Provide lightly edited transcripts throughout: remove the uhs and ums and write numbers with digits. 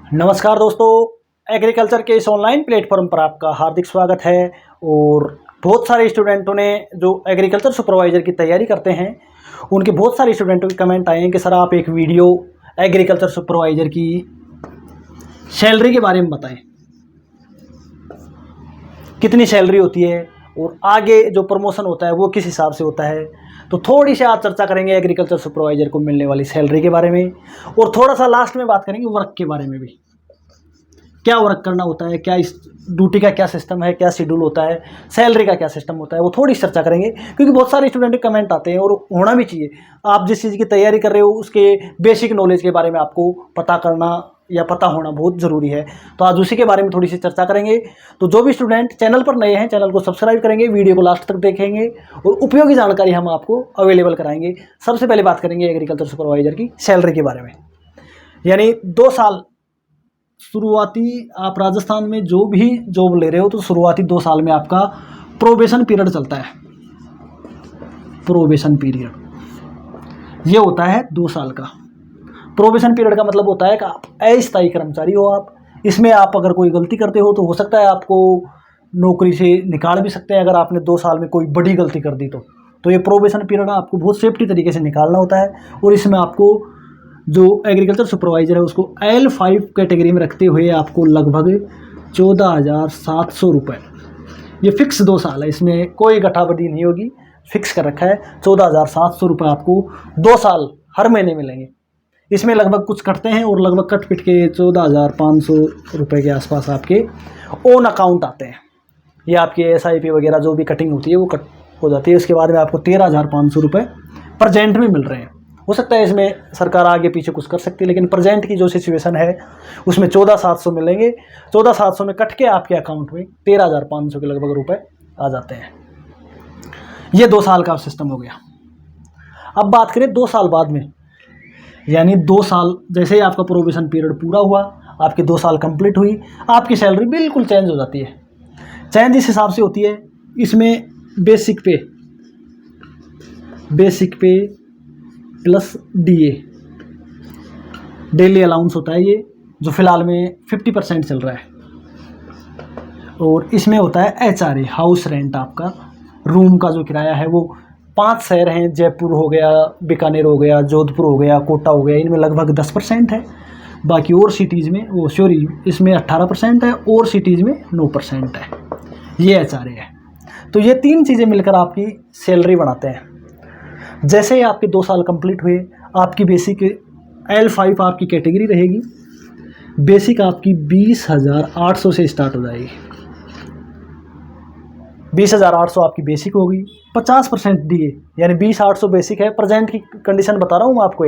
नमस्कार दोस्तों, एग्रीकल्चर के इस ऑनलाइन प्लेटफॉर्म पर आपका हार्दिक स्वागत है। और बहुत सारे स्टूडेंटों ने जो एग्रीकल्चर सुपरवाइज़र की तैयारी करते हैं उनके बहुत सारे स्टूडेंटों के कमेंट आए हैं कि सर आप एक वीडियो एग्रीकल्चर सुपरवाइज़र की सैलरी के बारे में बताएं, कितनी सैलरी होती है और आगे जो प्रमोशन होता है वो किस हिसाब से होता है। तो थोड़ी सी आज चर्चा करेंगे एग्रीकल्चर सुपरवाइज़र को मिलने वाली सैलरी के बारे में, और थोड़ा सा लास्ट में बात करेंगे वर्क के बारे में भी, क्या वर्क करना होता है, क्या इस ड्यूटी का क्या सिस्टम है, क्या शेड्यूल होता है, सैलरी का क्या सिस्टम होता है, वो थोड़ी चर्चा करेंगे। क्योंकि बहुत सारे स्टूडेंट के कमेंट आते हैं और होना भी चाहिए। आप जिस चीज़ की तैयारी कर रहे हो उसके बेसिक नॉलेज के बारे में आपको पता करना या पता होना बहुत ज़रूरी है। तो आज उसी के बारे में थोड़ी सी चर्चा करेंगे। तो जो भी स्टूडेंट चैनल पर नए हैं चैनल को सब्सक्राइब करेंगे, वीडियो को लास्ट तक देखेंगे और उपयोगी जानकारी हम आपको अवेलेबल कराएंगे। सबसे पहले बात करेंगे एग्रीकल्चर सुपरवाइज़र की सैलरी के बारे में। यानी 2 साल शुरुआती, आप राजस्थान में जो भी जॉब ले रहे हो तो शुरुआती 2 साल में आपका प्रोबेशन पीरियड चलता है। प्रोबेशन पीरियड ये होता है 2 साल का। प्रोबेशन पीरियड का मतलब होता है कि आप अस्थायी कर्मचारी हो। आप इसमें आप अगर कोई गलती करते हो तो हो सकता है आपको नौकरी से निकाल भी सकते हैं, अगर आपने 2 साल में कोई बड़ी गलती कर दी तो ये प्रोबेशन पीरियड आपको बहुत सेफ्टी तरीके से निकालना होता है। और इसमें आपको जो एग्रीकल्चर सुपरवाइज़र है उसको L5 कैटेगरी में रखते हुए आपको लगभग 14,700 रुपये, ये फिक्स 2 साल है, इसमें कोई गठाबड़ी नहीं होगी, फिक्स कर रखा है। 14,700 रुपये आपको 2 साल हर महीने मिलेंगे। इसमें लगभग कुछ कटते हैं और लगभग कट पिट के 14,500 रुपये के आसपास आपके ओन अकाउंट आते हैं। ये आपकी SIP वगैरह जो भी कटिंग होती है वो कट हो जाती है। इसके बाद में आपको 13,500 रुपये प्रजेंट में मिल रहे हैं। हो सकता है इसमें सरकार आगे पीछे कुछ कर सकती है, लेकिन प्रेजेंट की जो सिचुएशन है उसमें 14,700 मिलेंगे। 14,700 में कट के आपके अकाउंट में 13,500 के लगभग रुपए आ जाते हैं। ये 2 साल का सिस्टम हो गया। अब बात करें 2 साल बाद में, यानी 2 साल जैसे ही आपका प्रोबेशन पीरियड पूरा हुआ, आपके 2 साल कंप्लीट हुई, आपकी सैलरी बिल्कुल चेंज हो जाती है। चेंज इस हिसाब से होती है, इसमें बेसिक पे प्लस DA डेली अलाउंस होता है, ये जो फिलहाल में 50% चल रहा है। और इसमें होता है HRA हाउस रेंट, आपका रूम का जो किराया है वो 5 शहर हैं, जयपुर हो गया, बीकानेर हो गया, जोधपुर हो गया, कोटा हो गया, इनमें लगभग 10% है। बाकी और सिटीज़ में इसमें 18% है और सिटीज़ में 9% है। ये HRA है। तो ये 3 चीज़ें मिलकर आपकी सैलरी बनाते हैं। जैसे ही आपके 2 साल कंप्लीट हुए, आपकी बेसिक L5 आपकी कैटेगरी रहेगी। बेसिक आपकी 20,800 से स्टार्ट हो जाएगी। 20,800 आपकी बेसिक होगी। 50% DA, यानी 20,800 बेसिक है। प्रेजेंट की कंडीशन बता रहा हूँ मैं आपको।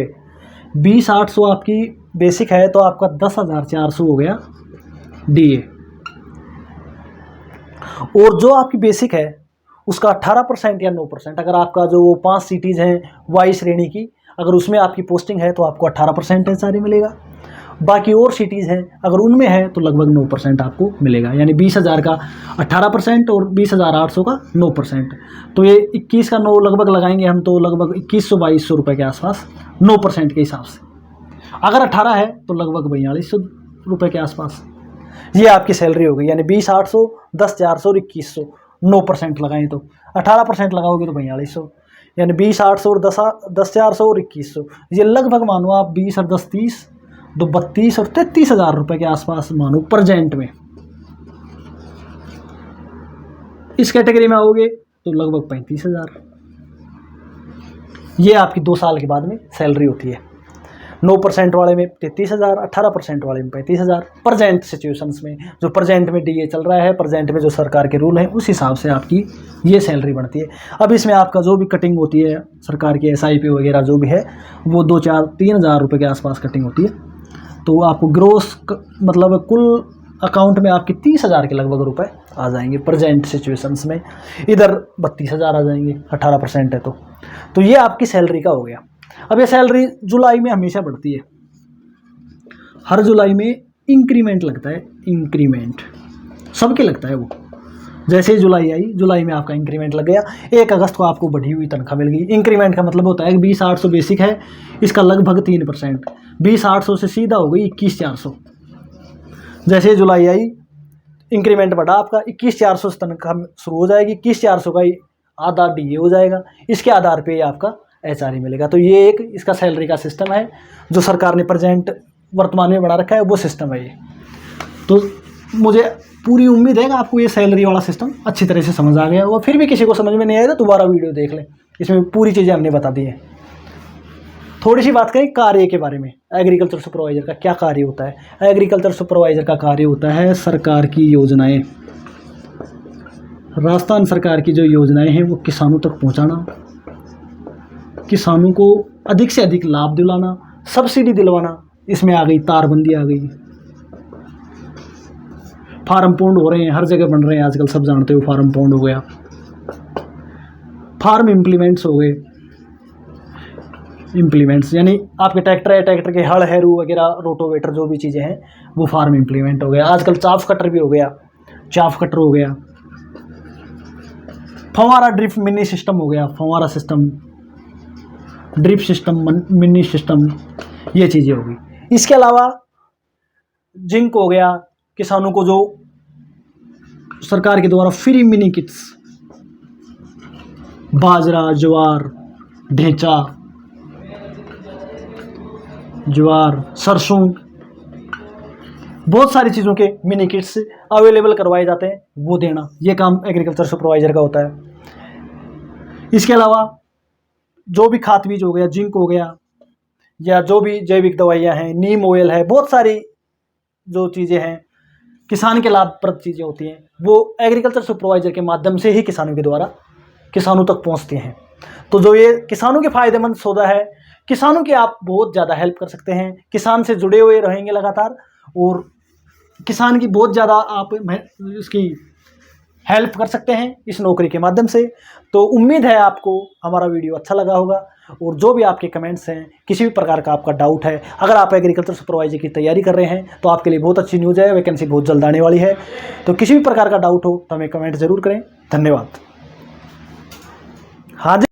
20,800 आपकी बेसिक है तो आपका 10,400 हो गया DA। और जो आपकी बेसिक है उसका 18% या 9%, अगर आपका जो 5 सिटीज़ हैं वाई श्रेणी की, अगर उसमें आपकी पोस्टिंग है तो आपको 18% HRA मिलेगा। बाकी और सिटीज़ हैं अगर उनमें है तो लगभग 9% आपको मिलेगा। यानी 20,000 का 18% और 20,800 का 9%। तो ये 21 का 9 लगभग लगाएंगे हम, तो लगभग 2100-2200 रुपये के आसपास 9% के हिसाब से। अगर 18 है तो लगभग 4200 रुपये के आसपास ये आपकी सैलरी हो गई। यानी 20,800, 10,400 और 2100, 9% लगाएं तो 18% लगाओगे तो 4200, यानी 20,800 और 10,400 और 2100, ये लगभग मानो आप 20 और 10 30, 2 32 और 33,000 रुपये के आसपास मानो प्रेजेंट में। इस कैटेगरी में आओगे तो लगभग 35,000। ये आपकी 2 साल के बाद में सैलरी होती है। 9% वाले में 33,000, 18% वाले में 35,000। प्रेजेंट सिचुएशंस में जो प्रेजेंट में DA चल रहा है, प्रेजेंट में जो सरकार के रूल हैं उस हिसाब से आपकी ये सैलरी बढ़ती है। अब इसमें आपका जो भी कटिंग होती है सरकार की SIP वगैरह जो भी है वो 3,000 रुपये के आसपास कटिंग होती है। तो आपको ग्रोस मतलब कुल अकाउंट में आपकी 30,000 के लगभग रुपए आ जाएंगे प्रेजेंट सिचुएशंस में। इधर 32,000 आ जाएंगे, 18% है तो ये आपकी सैलरी का हो गया। अब ये सैलरी जुलाई में हमेशा बढ़ती है। हर जुलाई में इंक्रीमेंट लगता है, इंक्रीमेंट सबके लगता है वो। जैसे ही जुलाई आई, जुलाई में आपका इंक्रीमेंट लग गया। 1 अगस्त को आपको बढ़ी हुई तनख्वाह मिल गई। इंक्रीमेंट का मतलब होता है कि 20,800 बेसिक है, इसका लगभग 3%। 20,800 से सीधा हो गई 21,400, जैसे जुलाई आई, इंक्रीमेंट बढ़ा आपका 21,400 से तनख्वाह शुरू हो जाएगी, 21,400 का आधा DA हो जाएगा, इसके आधार पे आपका HRA मिलेगा। तो ये एक इसका सैलरी का सिस्टम है जो सरकार ने प्रेजेंट वर्तमान में बना रखा है, वो सिस्टम है ये। तो मुझे पूरी उम्मीद है कि आपको ये सैलरी वाला सिस्टम अच्छी तरह से समझ आ गया होगा। फिर भी किसी को समझ में नहीं आया तो दोबारा वीडियो देख लें, इसमें पूरी चीज़ें हमने बता दी हैं। थोड़ी सी बात करें कार्य के बारे में। एग्रीकल्चर सुपरवाइजर का क्या कार्य होता है? एग्रीकल्चर सुपरवाइजर का कार्य होता है सरकार की योजनाएं, राजस्थान सरकार की जो योजनाएं हैं वो किसानों तक पहुंचाना, किसानों को अधिक से अधिक लाभ दिलाना, सब्सिडी दिलवाना। इसमें आ गई तारबंदी, आ गई फार्म पॉन्ड हो रहे हैं, हर जगह बन रहे हैं आजकल, सब जानते हो। फार्म पॉन्ड हो गया, फार्म इम्प्लीमेंट्स हो गए। इम्प्लीमेंट्स यानी आपके ट्रैक्टर है, ट्रैक्टर के हल हैरू वगैरह, रोटोवेटर, जो भी चीज़ें हैं वो फार्म इम्प्लीमेंट हो गया। आजकल चाफ कटर भी हो गया, चाफ कटर हो गया। फंवारा ड्रिप मिनी सिस्टम हो गया, फंवारा system, drip system, mini system, ये चीज़ें हो गई। इसके अलावा जिंक हो गया, किसानों को जो सरकार के द्वारा फ्री मिनी किट्स, बाजरा, ज्वार, ढेंचा, ज्वार, सरसों, बहुत सारी चीज़ों के मिनी किट्स अवेलेबल करवाए जाते हैं, वो देना, ये काम एग्रीकल्चर सुपरवाइजर का होता है। इसके अलावा जो भी खाद बीज हो गया, जिंक हो गया, या जो भी जैविक दवाइयाँ हैं, नीम ऑयल है, बहुत सारी जो चीज़ें हैं किसान के लाभप्रद चीज़ें होती हैं, वो एग्रीकल्चर सुपरवाइजर के माध्यम से ही किसानों के द्वारा किसानों तक पहुंचती हैं। तो जो ये किसानों के फ़ायदेमंद सौदा है, किसानों की आप बहुत ज़्यादा हेल्प कर सकते हैं, किसान से जुड़े हुए रहेंगे लगातार, और किसान की बहुत ज़्यादा आप उसकी हेल्प कर सकते हैं इस नौकरी के माध्यम से। तो उम्मीद है आपको हमारा वीडियो अच्छा लगा होगा, और जो भी आपके कमेंट्स हैं, किसी भी प्रकार का आपका डाउट है, अगर आप एग्रीकल्चर सुपरवाइजर की तैयारी कर रहे हैं तो आपके लिए बहुत अच्छी न्यूज़ है, वैकेंसी बहुत जल्द आने वाली है। तो किसी भी प्रकार का डाउट हो तो हमें कमेंट ज़रूर करें। धन्यवाद। हाँ जी।